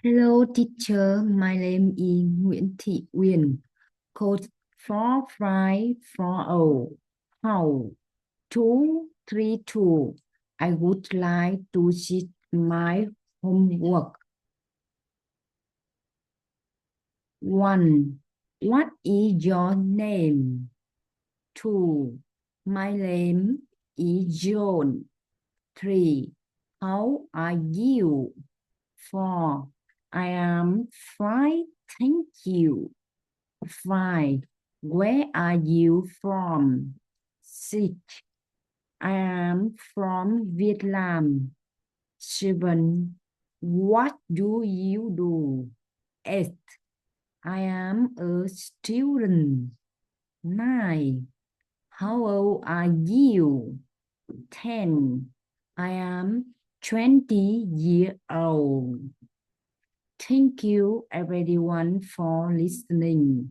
Hello, teacher. My name is Nguyễn Thị Uyên. Code 4540. How? 232. I would like to see my homework. 1. What is your name? 2. My name is John. 3. How are you? 4. I am fine, thank you. 5. Where are you from? 6. I am from Vietnam. 7. What do you do? 8. I am a student. 9. How old are you? 10. I am 20 years old. Thank you everyone for listening.